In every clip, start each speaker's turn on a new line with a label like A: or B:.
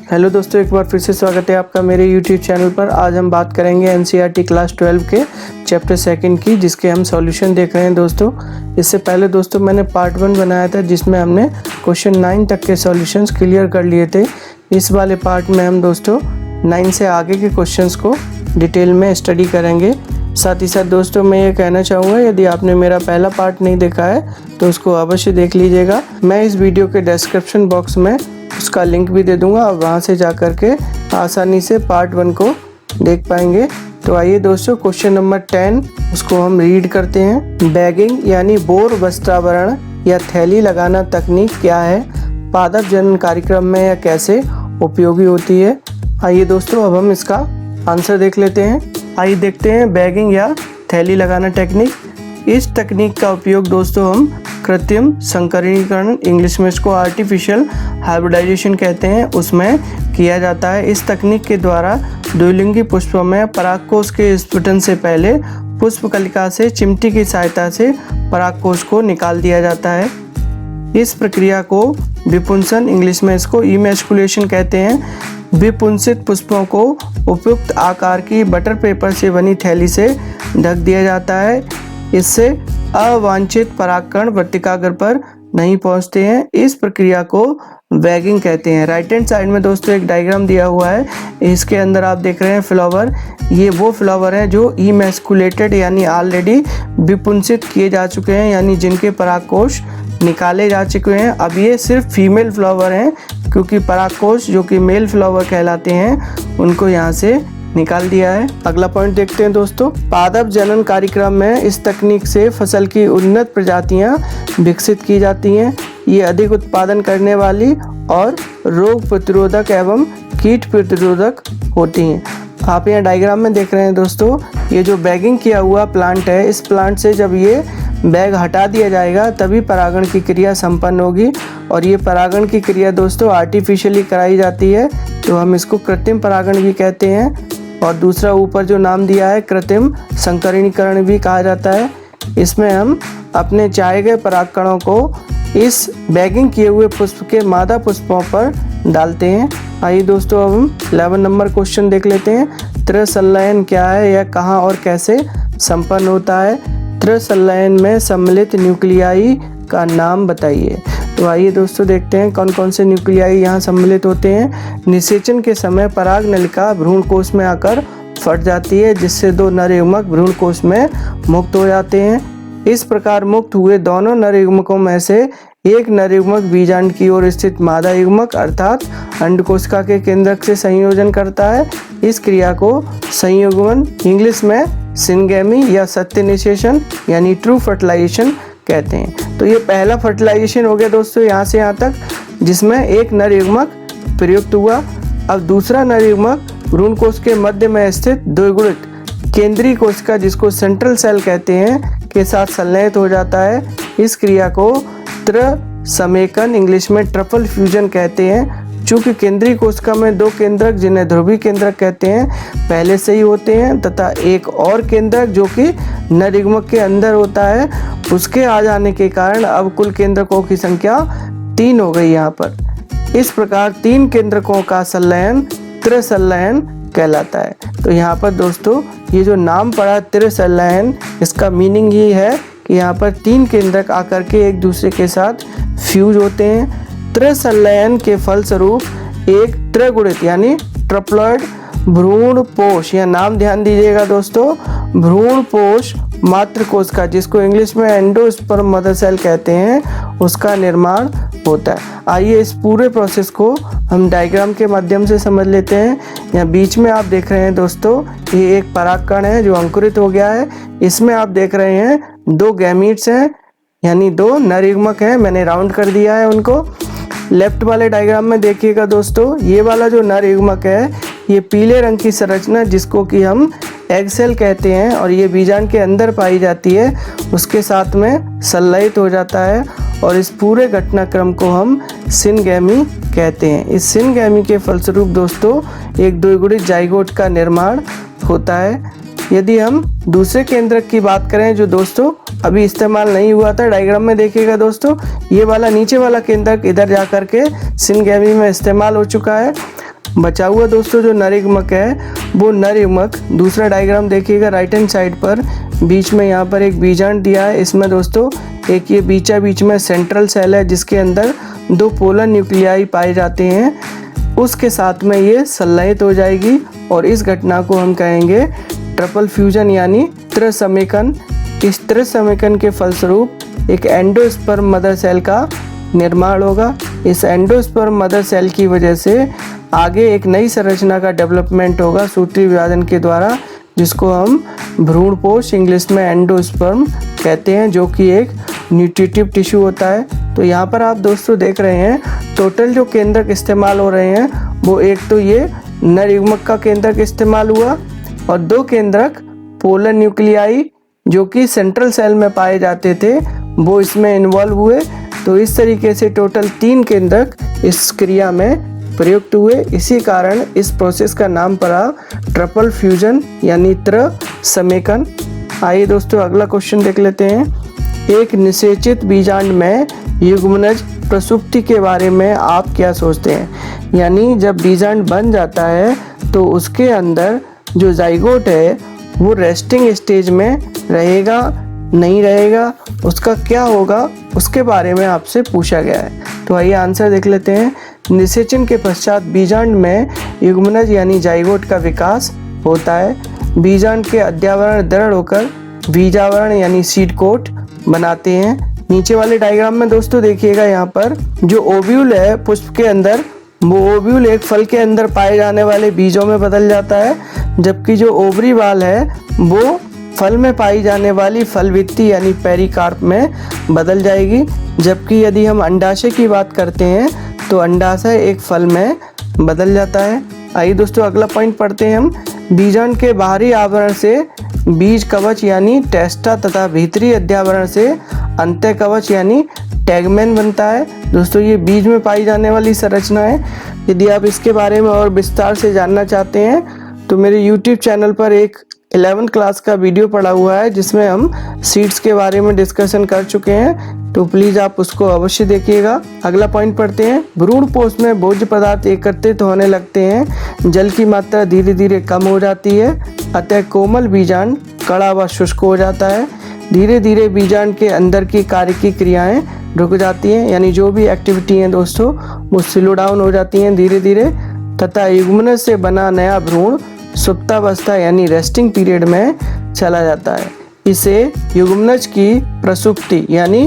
A: Hello दोस्तों, एक बार फिर से स्वागत है आपका मेरे YouTube चैनल पर। आज हम बात करेंगे NCERT क्लास 12 के चैप्टर 2 की, जिसके हम सॉल्यूशन देख रहे हैं दोस्तों। इससे पहले दोस्तों मैंने पार्ट 1 बनाया था, जिसमें हमने क्वेश्चन 9 तक के सॉल्यूशंस क्लियर कर लिए थे। इस वाले पार्ट में हम दोस्तों 9 से आगे के क्वेश्चंस को डिटेल में स्टडी करेंगे। साथ ही साथ दोस्तों मैं ये कहना चाहूँगा, यदि आपने मेरा पहला पार्ट नहीं देखा है तो उसको अवश्य देख लीजिएगा। मैं इस वीडियो के डिस्क्रिप्शन बॉक्स में उसका लिंक भी दे दूंगा, और वहाँ से जा कर के आसानी से पार्ट 1 को देख पाएंगे। तो आइए दोस्तों, क्वेश्चन नंबर 10 उसको हम रीड करते हैं। बैगिंग यानी बोर वस्त्रावरण या थैली लगाना तकनीक क्या है? पादप जनन कार्यक्रम में यह कैसे उपयोगी होती है? आइए दोस्तों, अब हम इसका आंसर देख लेते हैं। आइए देखते हैं बैगिंग या थैली लगाना टेक्निक। इस तकनीक का उपयोग दोस्तों हम कृत्रिम संकरीकरण, इंग्लिश में इसको आर्टिफिशियल हाइब्रिडाइजेशन कहते हैं, उसमें किया जाता है। इस तकनीक के द्वारा द्विलिंगी पुष्पों में परागकोश के स्फुटन से पहले पुष्प कलिका से चिमटी की सहायता से परागकोश को निकाल दिया जाता है। इस प्रक्रिया को विपुंसन, इंग्लिश में इसको इमैस्कुलेशन कहते हैं। विपुंसित पुष्पों को उपयुक्त आकार की बटर पेपर से बनी थैली से ढक दिया जाता है। इससे अवांछित परागकण वर्तिकाग्र पर नहीं पहुंचते हैं। इस प्रक्रिया को बैगिंग कहते हैं। राइट हैंड साइड में दोस्तों एक डायग्राम दिया हुआ है, इसके अंदर आप देख रहे हैं फ्लावर। ये वो फ्लावर हैं जो इमैस्कुलेटेड यानी ऑलरेडी विपुंसित किए जा चुके हैं, यानी जिनके परागकोश निकाले जा चुके हैं। अब ये सिर्फ फीमेल फ्लावर हैं, क्योंकि परागकोश जो कि मेल फ्लावर कहलाते हैं उनको यहाँ से निकाल दिया है। अगला पॉइंट देखते हैं दोस्तों। पादप जनन कार्यक्रम में इस तकनीक से फसल की उन्नत प्रजातियां विकसित की जाती हैं। ये अधिक उत्पादन करने वाली और रोग प्रतिरोधक एवं कीट प्रतिरोधक होती हैं। आप यहाँ डायग्राम में देख रहे हैं दोस्तों, ये जो बैगिंग किया हुआ प्लांट है, इस प्लांट से जब ये बैग हटा दिया जाएगा तभी परागण की क्रिया संपन्न होगी। और ये परागण की क्रिया दोस्तों आर्टिफिशियली कराई जाती है, तो हम इसको कृत्रिम परागण भी कहते हैं। और दूसरा ऊपर जो नाम दिया है कृत्रिम संकरीकरण भी कहा जाता है। इसमें हम अपने चाहे गए परागकणों को इस बैगिंग किए हुए पुष्प के मादा पुष्पों पर डालते हैं। आइए दोस्तों, अब हम 11 नंबर क्वेश्चन देख लेते हैं। त्रिसंलयन क्या है, यह कहाँ और कैसे संपन्न होता है? त्रिसंलयन में सम्मिलित न्यूक्लियाई का नाम बताइए। तो आइए दोस्तों देखते हैं कौन कौन से न्यूक्लियाई यहाँ सम्मिलित होते हैं। निषेचन के समय पराग नलिका भ्रूण कोश में आकर फट जाती है, जिससे 2 नर युग्मक भ्रूण कोश में मुक्त हो जाते हैं। इस प्रकार मुक्त हुए दोनों नर युग्मकों में से एक नर युग्मक बीजांड की ओर स्थित मादा युग्मक अर्थात अंडकोशिका के केंद्रक से संयोजन करता है। इस क्रिया को संयुग्मन, इंग्लिश में सिनगेमी या सत्य निषेचन यानी ट्रू फर्टिलाइजेशन कहते हैं। तो ये पहला फर्टिलाइजेशन हो गया दोस्तों यहाँ से यहाँ तक, जिसमें एक नर युग्मक प्रयुक्त हुआ। अब दूसरा नर युग्मक भ्रूण कोश के मध्य में स्थित द्विगुणित केंद्रीय कोशिका, जिसको सेंट्रल सेल कहते हैं, के साथ संलयित हो जाता है। इस क्रिया को त्रिसमेकन, इंग्लिश में ट्रिपल फ्यूजन कहते हैं। चूँकि केंद्रीय कोशिका में 2 केंद्रक, जिन्हें ध्रुवीय केंद्रक कहते हैं, पहले से ही होते हैं, तथा एक और केंद्रक जो कि नर युग्मक के अंदर होता है, उसके आ जाने के कारण अब कुल केंद्रकों की संख्या 3 हो गई यहाँ पर। इस प्रकार 3 केंद्रकों का संलयन त्रिसंलयन कहलाता है। तो यहाँ पर दोस्तों ये जो नाम पड़ा त्रिसंलयन, इसका मीनिंग ये है कि यहाँ पर 3 केंद्रक आकर के एक दूसरे के साथ फ्यूज होते हैं। त्रिसंलयन के फलस्वरूप एक त्रिगुणित यानी ट्रिप्लॉइड भ्रूण पोष, या नाम ध्यान दीजिएगा दोस्तों, भ्रूण पोष मातृ कोशिका, जिसको इंग्लिश में एंडोस्पर्म मदर सेल कहते हैं, उसका निर्माण होता है। आइए इस पूरे प्रोसेस को हम डायग्राम के माध्यम से समझ लेते हैं। यहाँ बीच में आप देख रहे हैं दोस्तों, ये एक परागकण है जो अंकुरित हो गया है। इसमें आप देख रहे हैं 2 गैमीट्स हैं, यानी 2 नर युग्मक हैं। मैंने राउंड कर दिया है उनको। लेफ्ट वाले डायग्राम में देखिएगा दोस्तों, ये वाला जो नर युग्मक है, ये पीले रंग की संरचना, जिसको कि हम एग सेल कहते हैं, और ये बीजांड के अंदर पाई जाती है, उसके साथ में संलयित हो जाता है। और इस पूरे घटनाक्रम को हम सिनगेमी कहते हैं। इस सिनगेमी के फलस्वरूप दोस्तों एक द्विगुणित जाइगोट का निर्माण होता है। यदि हम दूसरे केंद्रक की बात करें, जो दोस्तों अभी इस्तेमाल नहीं हुआ था, डायग्राम में देखिएगा दोस्तों, ये वाला नीचे वाला केंद्रक इधर जा कर के सिनगेमी में इस्तेमाल हो चुका है। बचा हुआ दोस्तों जो नर युग्मक है वो नर युग्मक, दूसरा डायग्राम देखिएगा राइट हैंड साइड पर, बीच में यहाँ पर एक बीजांड दिया है। इसमें दोस्तों एक ये बीच में सेंट्रल सेल है जिसके अंदर 2 पोलर न्यूक्लियाई पाए जाते हैं, उसके साथ में ये संलयित हो जाएगी और इस घटना को हम कहेंगे ट्रिपल फ्यूजन यानी त्रिसमेकन। इस त्रिसमेकन के फलस्वरूप एक एंडोस्पर्म मदर सेल का निर्माण होगा। इस एंडोस्पर्म मदर सेल की वजह से आगे एक नई संरचना का डेवलपमेंट होगा सूत्रीय विभाजन के द्वारा, जिसको हम भ्रूणपोष इंग्लिश में एंडोस्पर्म कहते हैं, जो कि एक न्यूट्रिटिव टिश्यू होता है। तो यहाँ पर आप दोस्तों देख रहे हैं टोटल जो केंद्रक इस्तेमाल हो रहे हैं वो एक तो ये नर युग्मक का केंद्रक इस्तेमाल हुआ और 2 केंद्रक पोलर न्यूक्लियाई जो कि सेंट्रल सेल में पाए जाते थे वो इसमें इन्वॉल्व हुए। तो इस तरीके से टोटल 3 केंद्रक इस क्रिया में प्रयुक्त हुए। इसी कारण इस प्रोसेस का नाम पड़ा ट्रिपल फ्यूजन यानी त्रिसमेकन। आइए दोस्तों अगला क्वेश्चन देख लेते हैं। एक निषेचित बीजांड में युग्मनज प्रसुप्ति के बारे में आप क्या सोचते हैं? यानी जब बीजांड बन जाता है तो उसके अंदर जो जाइगोट है वो रेस्टिंग स्टेज में रहेगा, नहीं रहेगा, उसका क्या होगा, उसके बारे में आपसे पूछा गया है। तो आइए आंसर देख लेते हैं। निषेचन के पश्चात बीजांड में युग्मनज यानी जाइगोट का विकास होता है। बीजांड के अध्यावरण दृढ़ होकर बीजावरण यानी सीड कोट बनाते हैं। नीचे वाले डायग्राम में दोस्तों देखिएगा, यहाँ पर जो ओव्यूल है पुष्प के अंदर, वो ओव्यूल एक फल के अंदर पाए जाने वाले बीजों में बदल जाता है, जबकि जो ओवरी वाल है वो फल में पाई जाने वाली फलवित्ती यानी पेरिकार्प में बदल जाएगी। जबकि यदि हम अंडाशय की बात करते हैं तो अंडाशय एक फल में बदल जाता है। आइए दोस्तों अगला पॉइंट पढ़ते हैं हम। बीजांड के बाहरी आवरण से बीज कवच यानी टेस्टा तथा भीतरी अध्यावरण से अंत्य कवच यानी टैगमेन बनता है। दोस्तों ये बीज में पाई जाने वाली संरचना है। यदि आप इसके बारे में और विस्तार से जानना चाहते हैं तो मेरे YouTube चैनल पर एक 11th क्लास का वीडियो पड़ा हुआ है जिसमें हम सीड्स के बारे में डिस्कशन कर चुके हैं, तो प्लीज आप उसको अवश्य देखिएगा। अगला पॉइंट पढ़ते हैं। भ्रूणपोष में भोज्य पदार्थ एकत्रित होने लगते हैं, जल की मात्रा धीरे धीरे कम हो जाती है, अतः कोमल बीजांड कड़ा व शुष्क हो जाता है। धीरे धीरे बीजांड के अंदर की कार्य की क्रियाएं रुक जाती हैं, यानी जो भी एक्टिविटी हैं दोस्तों वो स्लो डाउन हो जाती हैं धीरे धीरे, तथा युग्मनज से बना नया भ्रूण सुप्तावस्था यानी रेस्टिंग पीरियड में चला जाता है। इसे युग्मनज की प्रसुप्ति यानी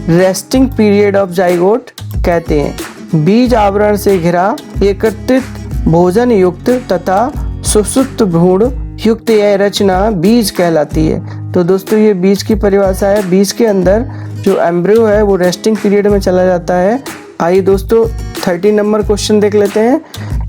A: रेस्टिंग पीरियड ऑफ जाइगोट कहते हैं। बीज आवरण से घिरा एकत्रित भोजन युक्त तथा सुसुप्त भ्रूण युक्त यह रचना बीज कहलाती है। तो दोस्तों ये बीज की परिभाषा है। बीज के अंदर जो एम्ब्रियो है वो रेस्टिंग पीरियड में चला जाता है। आइए दोस्तों 13 नंबर क्वेश्चन देख लेते हैं।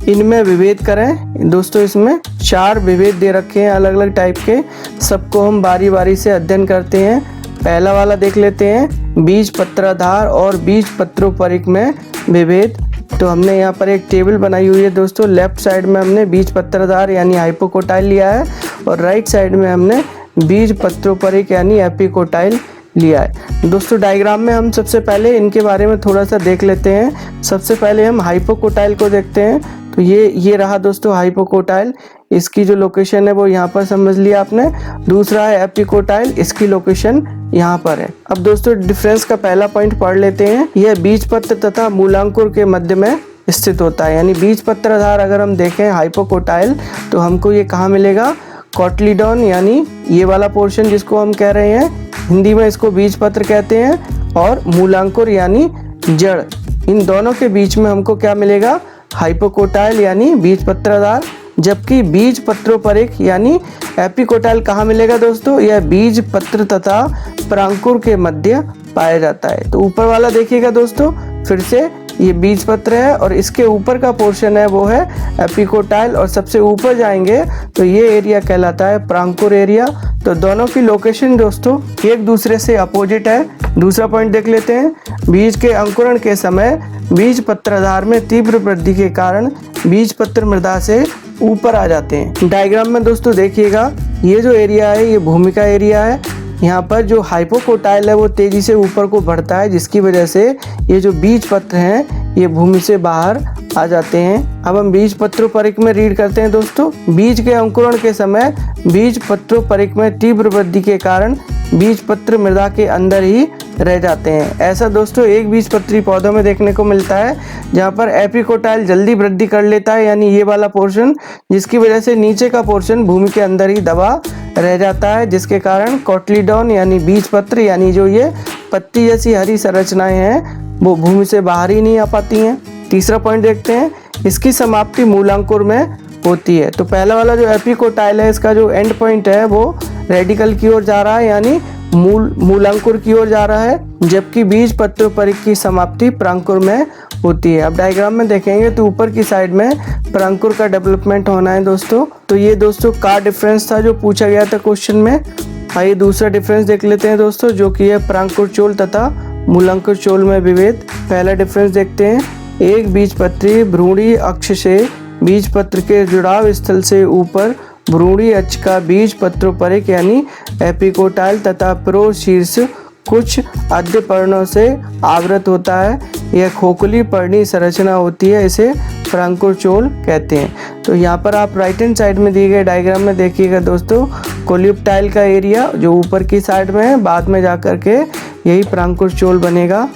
A: इनमें विभेद करें। दोस्तों इसमें 4 विभेद दे रखे हैं अलग अलग टाइप के, सबको हम बारी बारी से अध्ययन करते हैं। पहला वाला देख लेते हैं, बीज पत्राधार और बीज पत्रोपरिक में विभेद। तो हमने यहाँ पर एक टेबल बनाई हुई है दोस्तों। लेफ्ट साइड में हमने बीज पत्राधार यानी हाइपोकोटाइल लिया है और राइट साइड में हमने बीज पत्रोपरिक यानी एपिकोटाइल लिया है। दोस्तों डायग्राम में हम सबसे पहले इनके बारे में थोड़ा सा देख लेते हैं। सबसे पहले हम हाइपोकोटाइल को देखते हैं। तो ये रहा दोस्तों हाइपोकोटाइल, इसकी जो लोकेशन है वो यहाँ पर समझ लिया आपने। दूसरा है एपिकोटाइल, इसकी लोकेशन यहाँ पर है। अब दोस्तों डिफरेंस का पहला पॉइंट पढ़ लेते हैं। यह बीजपत्र तथा मूलांकुर के मध्य में स्थित होता है, यानी बीज पत्राधार अगर हम देखें हाइपोकोटाइल तो हमको ये कहाँ मिलेगा, कोटलीडॉन यानी ये वाला पोर्शन जिसको हम कह रहे हैं, हिंदी में इसको बीज पत्र कहते हैं, और मूलांकुर यानी जड़, इन दोनों के बीच में हमको क्या मिलेगा, हाइपोकोटाइल यानी बीज पत्राधार। जबकि बीज पत्रोपरिक यानी एपिकोटाइल कहाँ मिलेगा दोस्तों, यह बीज पत्र तथा परांकुर के मध्य पाया जाता है। तो ऊपर वाला देखिएगा दोस्तों, फिर से ये बीज पत्र है और इसके ऊपर का पोर्शन है वो है एपिकोटाइल, और सबसे ऊपर जाएंगे तो ये एरिया कहलाता है परांकुर एरिया। तो दोनों की लोकेशन दोस्तों एक दूसरे से अपोजिट है। दूसरा पॉइंट देख लेते हैं। बीज के अंकुरण के समय बीज पत्राधार में तीव्र वृद्धि के कारण बीज पत्र मृदा से ऊपर आ जाते हैं। डायग्राम में दोस्तों देखिएगा, ये जो एरिया है ये भूमिका एरिया है। यहाँ पर जो हाइपोकोटाइल है वो तेजी से ऊपर को बढ़ता है, जिसकी वजह से ये जो बीज पत्र हैं ये भूमि से बाहर आ जाते हैं। अब हम बीज पत्रोपरिक में रीड करते हैं दोस्तों। बीज के अंकुरण के समय बीज पत्रोपरिक में तीव्र वृद्धि के कारण बीज पत्र मृदा के अंदर ही रह जाते हैं। ऐसा दोस्तों एक बीजपत्री पौधों में देखने को मिलता है जहाँ पर एपिकोटाइल जल्दी वृद्धि कर लेता है, यानी ये वाला पोर्शन, जिसकी वजह से नीचे का पोर्शन भूमि के अंदर ही दबा रह जाता है, जिसके कारण कोटलीडॉन यानी बीज पत्र यानी जो ये पत्ती जैसी हरी संरचनाएं हैं वो भूमि से बाहर ही नहीं आ पाती हैं। तीसरा पॉइंट देखते हैं, इसकी समाप्ति मूलांकुर में होती है। तो पहला वाला जो एपिकोटाइल है इसका जो एंड पॉइंट है वो रेडिकल की ओर जा रहा है, यानी मूलांकुर की ओर जा रहा है, जबकि बीज पत्रोपरिक की समाप्ति प्रांकुर में होती है। अब डायग्राम में देखेंगे तो ऊपर की साइड में प्रांकुर का डेवलपमेंट होना है दोस्तों। तो ये दोस्तों का डिफरेंस था जो पूछा गया था क्वेश्चन में। आइए दूसरा डिफरेंस देख लेते हैं दोस्तों, जो कि है प्रांकुर चोल तथा मूलांकुर चोल में विभेद। पहला डिफरेंस देखते हैं, एक बीजपत्री भ्रूणी अक्ष से बीज पत्र के जुड़ाव स्थल से ऊपर भ्रूणी अक्ष का बीज पत्रोपरिक यानी एपिकोटाइल तथा प्रोशीर्ष कुछ आद्य पर्णों से आवृत होता है। यह खोखली पर्णी संरचना होती है, इसे प्रांकुर चोल कहते हैं। तो यहाँ पर आप राइट हैंड साइड में दिए गए डायग्राम में देखिएगा दोस्तों, कोलियोप्टाइल का एरिया जो ऊपर की साइड में है, बाद में जाकर के यही प्रांकुर चोल बनेगा।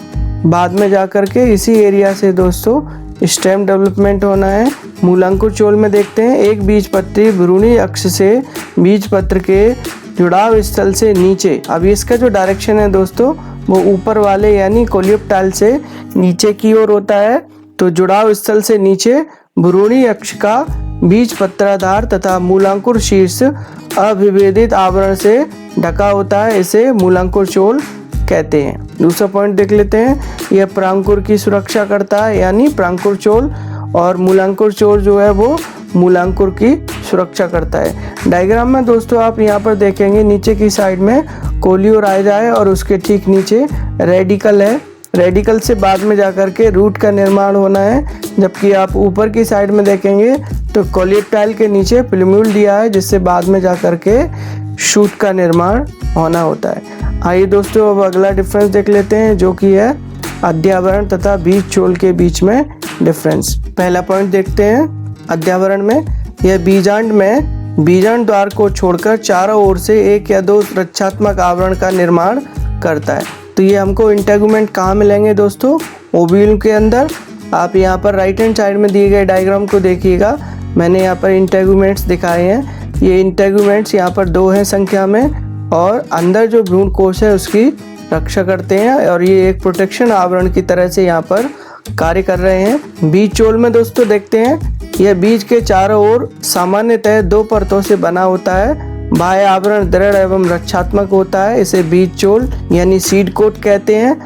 A: बाद में जाकर के इसी एरिया से दोस्तों स्टेम डेवलपमेंट होना है। मूलांकुर चोल में देखते हैं, एक बीजपत्री भ्रूणी अक्ष से बीज पत्र के जुड़ाव स्थल से नीचे, अब इसका जो डायरेक्शन है दोस्तों वो ऊपर वाले यानी कोलियोप्टाइल से नीचे की ओर होता है। तो जुड़ाव स्थल से नीचे भ्रूणी अक्ष का बीज पत्राधार तथा मूलांकुर शीर्ष अविभेदित आवरण से ढका होता है, इसे मूलांकुर चोल कहते हैं। दूसरा पॉइंट देख लेते हैं, यह प्रांकुर की सुरक्षा करता है, यानी प्रांकुर चोल, और मूलांकुर चोल जो है वो मूलांकुर की सुरक्षा करता है। डायग्राम में दोस्तों आप यहाँ पर देखेंगे नीचे की साइड में कोलियोराइजा है और उसके ठीक नीचे रेडिकल है। रेडिकल से बाद में जाकर के रूट का निर्माण होना है, जबकि आप ऊपर की साइड में देखेंगे तो कोलियोप्टाइल के नीचे प्लूम्यूल दिया है, जिससे बाद में जाकर के शूट का निर्माण होना होता है। आइए दोस्तों अब अगला डिफरेंस देख लेते हैं, जो कि है अध्यावरण तथा बीज चोल के बीच में डिफरेंस। पहला पॉइंट देखते हैं, अध्यावरण में यह बीजांड में बीजांड द्वार को छोड़कर चारों ओर से एक या दो रक्षात्मक आवरण का निर्माण करता है। तो ये हमको इंटेगुमेंट कहाँ मिलेंगे दोस्तों? ओव्यूल के अंदर। आप यहाँ पर राइट हैंड साइड में दिए गए डायग्राम को देखिएगा, मैंने यहाँ पर इंटेगुमेंट्स दिखाए हैं। ये इंटेगुमेंट्स यहाँ पर 2 हैं संख्या में, और अंदर जो भ्रूण कोश है उसकी रक्षा करते हैं, और ये एक प्रोटेक्शन आवरण की तरह से यहाँ पर कार्य कर रहे हैं। बीज चोल में दोस्तों देखते हैं, यह बीज के चारों ओर सामान्यतः 2 परतों से बना होता है। बाह्य आवरण दृढ़ एवं रक्षात्मक होता है, इसे बीज चोल यानी सीड कोट कहते हैं।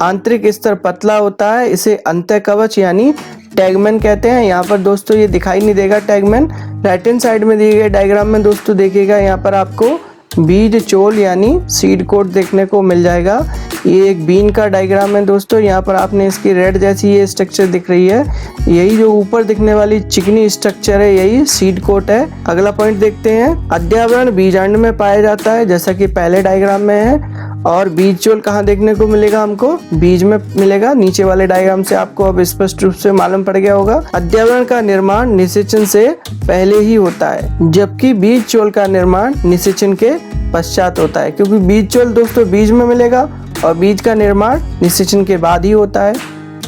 A: आंतरिक स्तर पतला होता है, इसे अंतः कवच यानी टैगमेन कहते हैं। यहाँ पर दोस्तों ये दिखाई नहीं देगा टैगमेन। राइट हैंड साइड में दिए गए डायग्राम में दोस्तों देखिएगा, यहाँ पर आपको बीज चोल यानी सीड कोट देखने को मिल जाएगा। ये एक बीन का डायग्राम है दोस्तों, यहाँ पर आपने इसकी रेड जैसी ये स्ट्रक्चर दिख रही है, यही जो ऊपर दिखने वाली चिकनी स्ट्रक्चर है यही सीड कोट है। अगला पॉइंट देखते हैं, अध्यावरण बीजांड में पाया जाता है जैसा कि पहले डायग्राम में है, और बीज चोल कहाँ देखने को मिलेगा? हमको बीज में मिलेगा। नीचे वाले डायग्राम से आपको अब स्पष्ट रूप से मालूम पड़ गया होगा। अध्यावरण का निर्माण निषेचन से पहले ही होता है, जबकि बीज चोल का निर्माण निषेचन के पश्चात होता है, क्योंकि बीज चोल दोस्तों बीज में मिलेगा और बीज का निर्माण निषेचन के बाद ही होता है।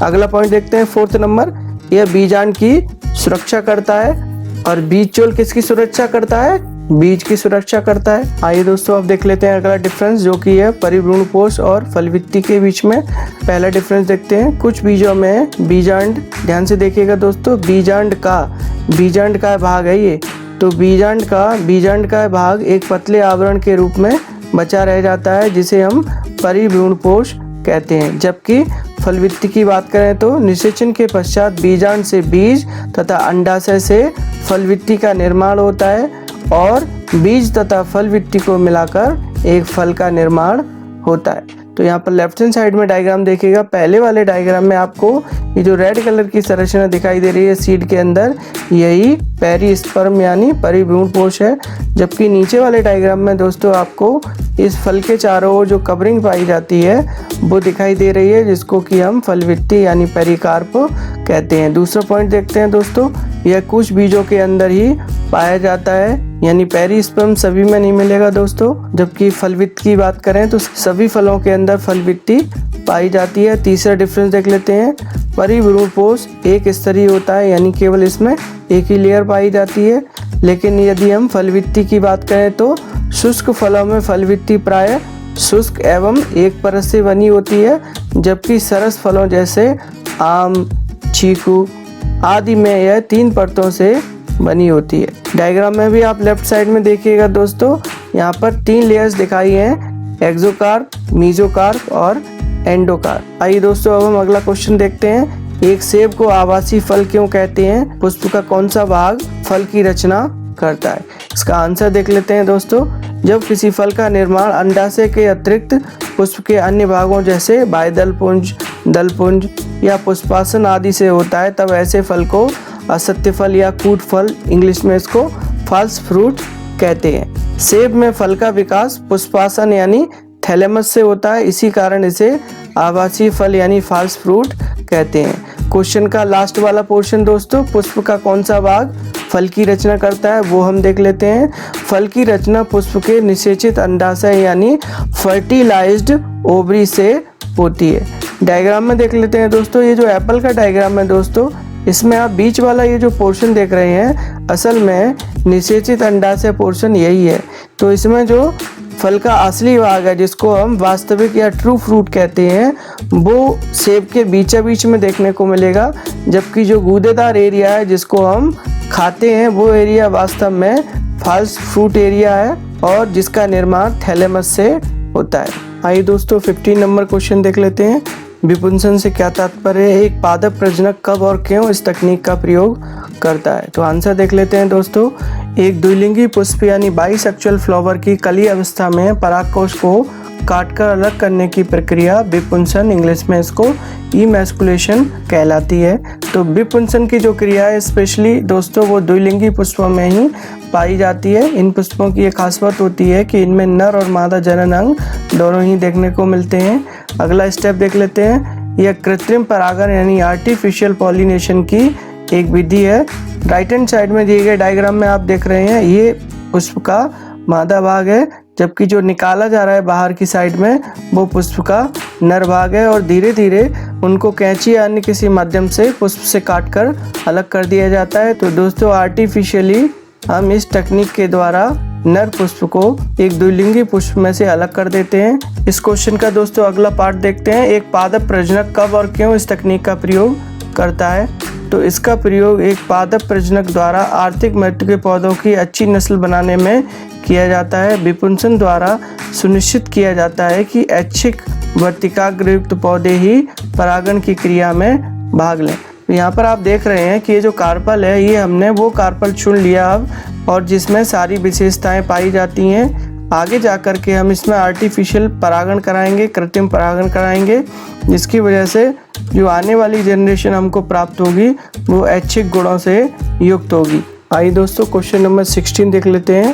A: अगला पॉइंट देखते हैं, 4th नंबर, यह बीजांड की सुरक्षा करता है, और बीज चोल किसकी सुरक्षा करता है? बीज की सुरक्षा करता है। आइए दोस्तों अब देख लेते हैं अगला डिफरेंस, जो कि है परिभ्रूण कोश और फलवित्ती के बीच में। पहला डिफरेंस देखते हैं, कुछ बीजों में बीजांड, ध्यान से देखिएगा दोस्तों, बीजांड का भाग है ये, तो बीजांड का भाग एक पतले आवरण के रूप में बचा रह जाता है, जिसे हम परिभ्रूण कोश कहते हैं। जबकि फलवित्ती की बात करें तो निषेचन के पश्चात बीजांड से बीज तथा अंडाशय से फलवित्ती का निर्माण होता है, और बीज तथा फलवित्ती को मिलाकर एक फल का निर्माण होता है। तो यहाँ पर लेफ्ट हैंड साइड में डायग्राम देखिएगा, पहले वाले डायग्राम में आपको ये जो रेड कलर की संरचना दिखाई दे रही है सीड के अंदर, यही पेरिस्पर्म यानी परिभ्रूणपोष है। जबकि नीचे वाले डायग्राम में दोस्तों आपको इस फल के चारों ओर जो कवरिंग पाई जाती है वो दिखाई दे रही है, जिसको कि हम फलवित्ती यानी पेरिकार्प कहते हैं। दूसरा पॉइंट देखते हैं दोस्तों, यह कुछ बीजों के अंदर ही पाया जाता है, यानी पेरिस्पर्म सभी में नहीं मिलेगा दोस्तों। जबकि फलवित्त की बात करें तो सभी फलों के अंदर फलवित्ती पाई जाती है। तीसरा डिफरेंस देख लेते हैं, परिभ्रूणपोष एक स्तरीय होता है, यानी केवल इसमें एक ही लेयर पाई जाती है। लेकिन यदि हम फलवित्ती की बात करें तो शुष्क फलों में फलवित्ती प्राय शुष्क एवं एक परत से बनी होती है, जबकि सरस फलों जैसे आम, चीकू आदि में यह 3 परतों से बनी होती है। डायग्राम में भी आप लेफ्ट साइड में देखिएगा दोस्तों, यहाँ पर 3 लेयर्स दिखाई हैं, एक्सोकार्प, मेसोकार्प और एंडोकार्प। आइए दोस्तों अब हम अगला क्वेश्चन देखते हैं, एक सेब को आवासीय फल क्यों कहते हैं? पुष्प का कौन सा भाग फल की रचना करता है? इसका आंसर देख लेते हैं दोस्तों, जब किसी फल का निर्माण अंडाशय के अतिरिक्त पुष्प के अन्य भागों जैसे बाह्यदल पुंज, दल पुंज या पुष्पासन आदि से होता है, तब ऐसे फल को असत्य फल या कूट फल, इंग्लिश में इसको फॉल्स फ्रूट कहते हैं। सेब में फल का विकास पुष्पासन यानी थैलेमस से होता है, इसी कारण इसे आवासीय फल यानी फॉल्स फ्रूट कहते हैं। क्वेश्चन का लास्ट वाला पोर्शन दोस्तों, पुष्प का कौन सा भाग फल की रचना करता है वो हम देख लेते हैं। फल की रचना पुष्प के निषेचित अंडाशय यानी फर्टिलाइज्ड ओवरी से होती है। डायग्राम में देख लेते हैं दोस्तों, ये जो एप्पल का डायग्राम है दोस्तों, इसमें आप बीच वाला ये जो पोर्शन देख रहे हैं, असल में निषेचित अंडाशय पोर्शन यही है। तो इसमें जो फल का असली भाग है, जिसको हम वास्तविक या ट्रू फ्रूट कहते हैं, वो सेब के बीचा बीच में देखने को मिलेगा। जबकि जो गूदेदार एरिया है जिसको हम खाते हैं, वो एरिया वास्तव में फॉल्स फ्रूट एरिया है और जिसका निर्माण थैलेमस से होता है। आइए दोस्तों 15 नंबर क्वेश्चन देख लेते हैं, विपुंसन से क्या तात्पर्य है? एक पादप प्रजनक कब और क्यों इस तकनीक का प्रयोग करता है? तो आंसर देख लेते हैं दोस्तों, एक द्विलिंगी पुष्प यानी बाइसेक्सुअल फ्लावर की कली अवस्था में परागकोश को काटकर अलग करने की प्रक्रिया विपुंसन, इंग्लिश में इसको इमैस्कुलेशन कहलाती है। तो विपुंसन की जो क्रिया है स्पेशली दोस्तों वो द्विलिंगी पुष्पों में ही पाई जाती है। इन पुष्पों की एक खास बात होती है कि इनमें नर और मादा जनन अंग दोनों ही देखने को मिलते हैं। अगला स्टेप देख लेते हैं, यह कृत्रिम परागण यानी आर्टिफिशियल पॉलिनेशन की एक विधि है। राइट हैंड साइड में दिए गए डायग्राम में आप देख रहे हैं, ये पुष्प का मादा भाग है, जबकि जो निकाला जा रहा है बाहर की साइड में वो पुष्प का नर भाग है। और धीरे धीरे उनको कैंची या अन्य किसी माध्यम से पुष्प से काटकर अलग कर दिया जाता है। तो दोस्तों आर्टिफिशियली हम इस तकनीक के द्वारा नर पुष्प को एक द्विलिंगी पुष्प में से अलग कर देते हैं। इस क्वेश्चन का दोस्तों अगला पार्ट देखते हैं, एक पादप प्रजनक कब और क्यों इस तकनीक का प्रयोग करता है? तो इसका प्रयोग एक पादप प्रजनक द्वारा आर्थिक महत्व के पौधों की अच्छी नस्ल बनाने में किया जाता है। विपुंसन द्वारा सुनिश्चित किया जाता है कि ऐच्छिक वर्तिकाग्रयुक्त पौधे ही परागण की क्रिया में भाग लें। तो यहाँ पर आप देख रहे हैं कि ये जो कार्पल है, ये हमने वो कार्पल चुन लिया अब, और जिसमें सारी विशेषताएं पाई जाती हैं। आगे जाकर के हम इसमें आर्टिफिशियल परागण कराएंगे, कृत्रिम परागण कराएंगे, जिसकी वजह से जो आने वाली जनरेशन हमको प्राप्त होगी वो ऐच्छिक गुणों से युक्त होगी। आइए दोस्तों क्वेश्चन नंबर 16 देख लेते हैं,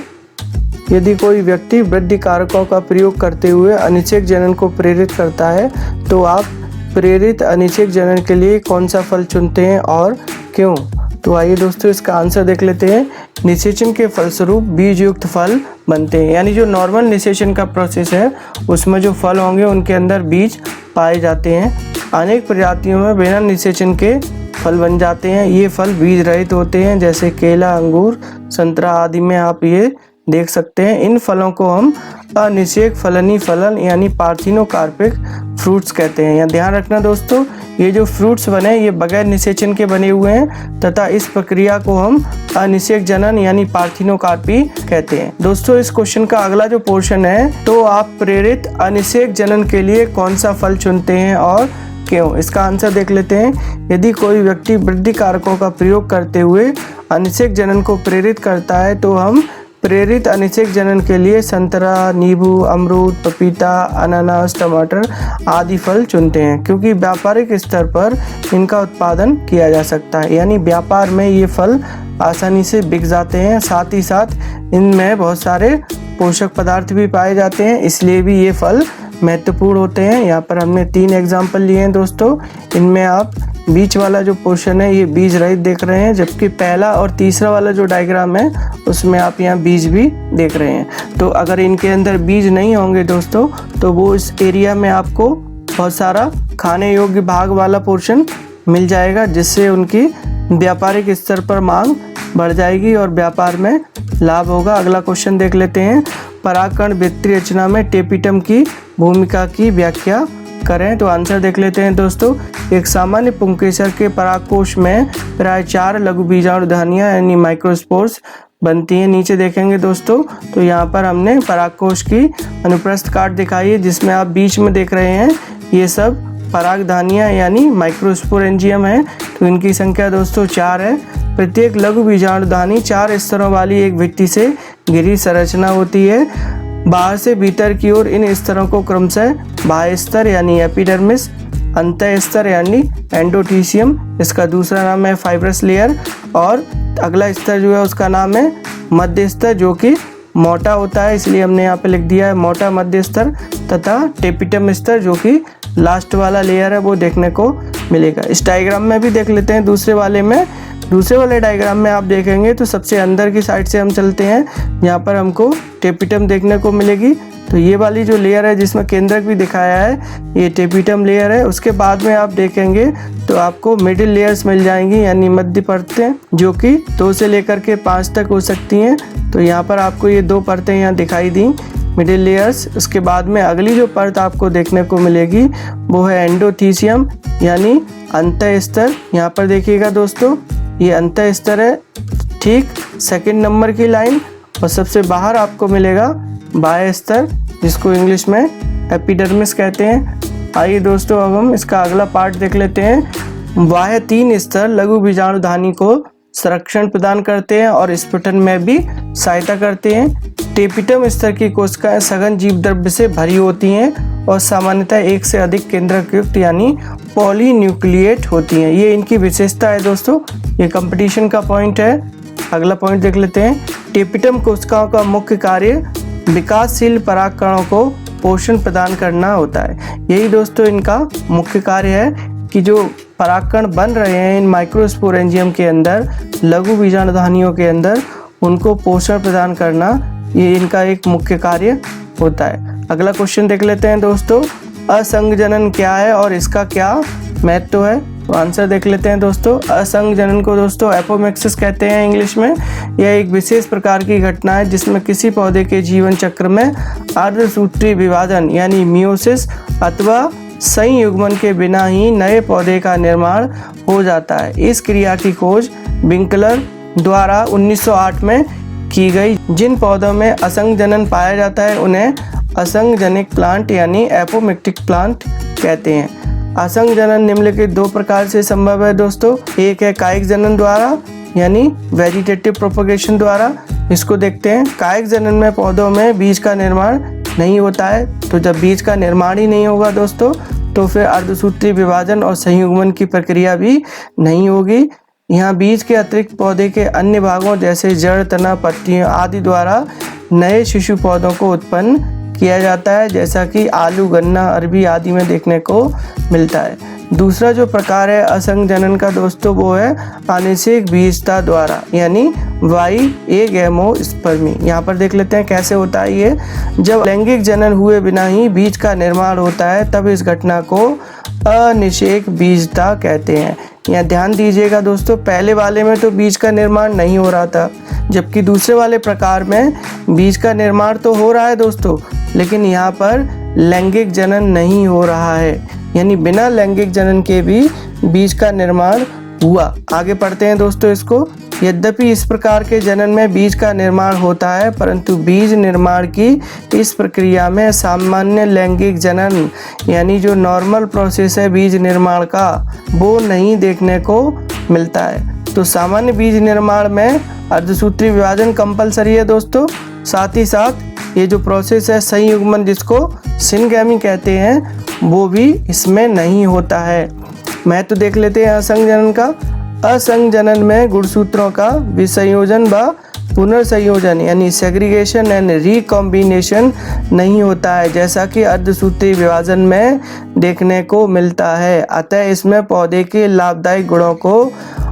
A: यदि कोई व्यक्ति वृद्धि कारकों का प्रयोग करते हुए अनिषेक जनन को प्रेरित करता है तो आप प्रेरित अनिषेक जनन के लिए कौन सा फल चुनते हैं और क्यों? तो आइए दोस्तों इसका आंसर देख लेते हैं, निषेचन के फलस्वरूप बीज युक्त फल बनते हैं। यानी जो नॉर्मल निषेचन का प्रोसेस है उसमें जो फल होंगे उनके अंदर बीज पाए जाते हैं। अनेक प्रजातियों में बिना निषेचन के फल बन जाते हैं। ये फल बीज रहित होते हैं, जैसे केला, अंगूर, संतरा आदि में आप ये देख सकते हैं। इन फलों को हम अनिषेक फलनी फलन यानी पार्थिनोकार्पिक फ्रूट्स कहते हैं। यहाँ ध्यान रखना दोस्तों, ये जो फ्रूट्स बने ये बगैर निषेचन के बने हुए हैं तथा इस प्रक्रिया को हम अनिषेक जनन यानी पार्थिनोकार्पी कहते हैं। दोस्तों इस क्वेश्चन का अगला जो पोर्शन है, तो आप प्रेरित अनिषेक जनन के लिए कौन सा फल चुनते हैं और क्यों? इसका आंसर देख लेते हैं, यदि कोई व्यक्ति वृद्धि कारकों का प्रयोग करते हुए अनिषेक जनन को प्रेरित करता है तो हम प्रेरित अनिषेक जनन के लिए संतरा, नींबू, अमरूद, पपीता, अनानास, टमाटर आदि फल चुनते हैं क्योंकि व्यापारिक स्तर पर इनका उत्पादन किया जा सकता है, यानी व्यापार में ये फल आसानी से बिक जाते हैं। साथ ही साथ इनमें बहुत सारे पोषक पदार्थ भी पाए जाते हैं, इसलिए भी ये फल महत्वपूर्ण होते हैं। यहाँ पर हमने 3 एग्जाम्पल लिए हैं दोस्तों। इनमें आप बीच वाला जो पोर्शन है ये बीज रहित देख रहे हैं, जबकि पहला और तीसरा वाला जो डायग्राम है उसमें आप यहाँ बीज भी देख रहे हैं। तो अगर इनके अंदर बीज नहीं होंगे दोस्तों तो वो इस एरिया में आपको बहुत सारा खाने योग्य भाग वाला पोर्शन मिल जाएगा, जिससे उनकी व्यापारिक स्तर पर मांग बढ़ जाएगी और व्यापार में लाभ होगा। अगला क्वेश्चन देख लेते हैं। परागकण वृत्तीय रचना में टेपिटम की भूमिका की व्याख्या करें। तो आंसर देख लेते हैं दोस्तों। एक सामान्य पुंकेसर के परागकोश में प्राय 4 लघु बीजाणुधानियां यानी माइक्रोस्पोर्स बनती हैं। नीचे देखेंगे दोस्तों तो यहाँ पर हमने परागकोश की अनुप्रस्थ काट दिखाई है, जिसमें आप बीच में देख रहे हैं ये सब परागधानियां यानी माइक्रोस्पोरेंजियम है। तो इनकी संख्या दोस्तों 4 है। प्रत्येक लघु बीजाणुधानी 4 स्तरों वाली एक भित्ति से घिरी संरचना होती है। बाहर से भीतर की ओर इन स्तरों को क्रमशः बाह्य स्तर यानी एपिडर्मिस, अंतः स्तर यानी एंडोथीसियम, इसका दूसरा नाम है फाइब्रस लेयर, और अगला स्तर जो है उसका नाम है मध्य स्तर, जो कि मोटा होता है, इसलिए हमने यहाँ पे लिख दिया है मोटा मध्य स्तर, तथा टेपिटम स्तर जो कि लास्ट वाला लेयर है वो देखने को मिलेगा। इस डायग्राम में भी देख लेते हैं। दूसरे वाले डायग्राम में आप देखेंगे तो सबसे अंदर की साइड से हम चलते हैं, यहाँ पर हमको टेपिटम देखने को मिलेगी। तो ये वाली जो लेयर है जिसमें केंद्रक भी दिखाया है ये टेपिटम लेयर है। उसके बाद में आप देखेंगे तो आपको मिडिल लेयर्स मिल जाएंगी यानी मध्य परतें, जो कि 2 से लेकर के 5 तक हो सकती हैं। तो यहाँ पर आपको ये 2 परतें यहाँ दिखाई दी मिडिल लेयर्स। उसके बाद में अगली जो परत आपको देखने को मिलेगी वो है एंडोथीसियम यानी अंतः स्तर। यहाँ पर देखिएगा दोस्तों ये अंतः स्तर है, ठीक सेकंड नंबर की लाइन, और सबसे बाहर आपको मिलेगा बाह्य स्तर जिसको इंग्लिश में एपिडर्मिस कहते हैं। आइए दोस्तों अब हम इसका अगला पार्ट देख लेते हैं। बाह्य 3 स्तर लघु बीजाणुधानी को संरक्षण प्रदान करते हैं और स्फुटन में भी सहायता करते हैं। टेपिटम स्तर की कोशिकाएं सघन जीव द्रव्य से भरी होती हैं और सामान्यतः एक से अधिक केंद्रक युक्त यानी पॉलीन्यूक्लिएट होती हैं। ये इनकी विशेषता है दोस्तों। ये कंपटीशन का पॉइंट है। अगला पॉइंट देख लेते हैं। टेपिटम कोशिकाओं का मुख्य कार्य विकासशील परागकणों को पोषण प्रदान करना होता है। यही दोस्तों इनका मुख्य कार्य है कि जो परागकण बन रहे हैं इन माइक्रोस्पोरेंजियम के अंदर, लघु बीजाणुधानियों के अंदर, उनको पोषण प्रदान करना ये इनका एक मुख्य कार्य होता है। अगला क्वेश्चन देख लेते हैं दोस्तों। असंगजनन क्या है और इसका क्या महत्व है? तो आंसर देख लेते हैं दोस्तों। असंगजनन को दोस्तों एपोमिक्सिस कहते हैं इंग्लिश में। यह एक विशेष प्रकार की घटना है जिसमें किसी पौधे के जीवन चक्र में अर्धसूत्री विभाजन यानी मियोसिस अथवा संयुग्मन के बिना ही नए पौधे का निर्माण हो जाता है। इस क्रिया की खोज विंकलर द्वारा 1908 में की गई। जिन पौधों में असंगजनन पाया जाता है उन्हें असंगजनिक प्लांट यानी एपोमिक्टिक प्लांट कहते हैं। असंगजनन निम्नलिखित 2 प्रकार से संभव है दोस्तों। एक है कायिक जनन द्वारा यानी वेजिटेटिव प्रोपगेशन द्वारा। इसको देखते हैं। कायिक जनन में पौधों में बीज का निर्माण नहीं होता है। तो जब बीज का निर्माण ही नहीं होगा दोस्तों तो फिर अर्धसूत्री विभाजन और संयुग्मन की प्रक्रिया भी नहीं होगी। यहाँ बीज के अतिरिक्त पौधे के अन्य भागों जैसे जड़, तना, पत्तियों आदि द्वारा नए शिशु पौधों को उत्पन्न किया जाता है, जैसा कि आलू, गन्ना, अरबी आदि में देखने को मिलता है। दूसरा जो प्रकार है असंगजनन का दोस्तों वो है अनिषेक बीजता द्वारा यानी वाइएगेमोस्पर्मी। यहाँ पर देख लेते हैं कैसे होता है ये। जब लैंगिक जनन हुए बिना ही बीज का निर्माण होता है तब इस घटना को अनिषेक बीजता कहते हैं। यहाँ ध्यान दीजिएगा दोस्तों, पहले वाले में तो बीज का निर्माण नहीं हो रहा था, जबकि दूसरे वाले प्रकार में बीज का निर्माण तो हो रहा है दोस्तों, लेकिन यहाँ पर लैंगिक जनन नहीं हो रहा है, यानी बिना लैंगिक जनन के भी बीज का निर्माण हुआ। आगे पढ़ते हैं दोस्तों इसको। यद्यपि इस प्रकार के जनन में बीज का निर्माण होता है, परंतु बीज निर्माण की इस प्रक्रिया में सामान्य लैंगिक जनन यानी जो नॉर्मल प्रोसेस है बीज निर्माण का वो नहीं देखने को मिलता है। तो सामान्य बीज निर्माण में अर्धसूत्री विभाजन कंपलसरी है दोस्तों। साथ ही साथ ये जो प्रोसेस है संयुग्मन, जिसको सिनगैमी कहते हैं, वो भी इसमें नहीं होता है। महत्व देख लेते हैं असंगजनन का। असंगजनन में गुणसूत्रों का विसंयोजन व पुनर्संयोजन यानी सेग्रीगेशन एंड रिकॉम्बिनेशन नहीं होता है, जैसा कि अर्धसूत्री विभाजन में देखने को मिलता है। अतः इसमें पौधे के लाभदायक गुणों को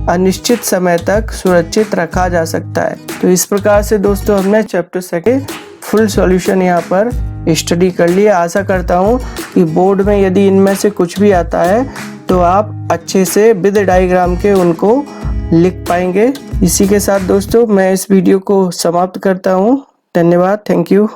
A: अनिश्चित समय तक सुरक्षित रखा जा सकता है। तो इस प्रकार से दोस्तों हमने चैप्टर 2 फुल सॉल्यूशन यहाँ पर स्टडी कर लिया। आशा करता हूँ कि बोर्ड में यदि इनमें से कुछ भी आता है तो आप अच्छे से विद डायग्राम के उनको लिख पाएंगे। इसी के साथ दोस्तों मैं इस वीडियो को समाप्त करता हूँ। धन्यवाद, थैंक यू।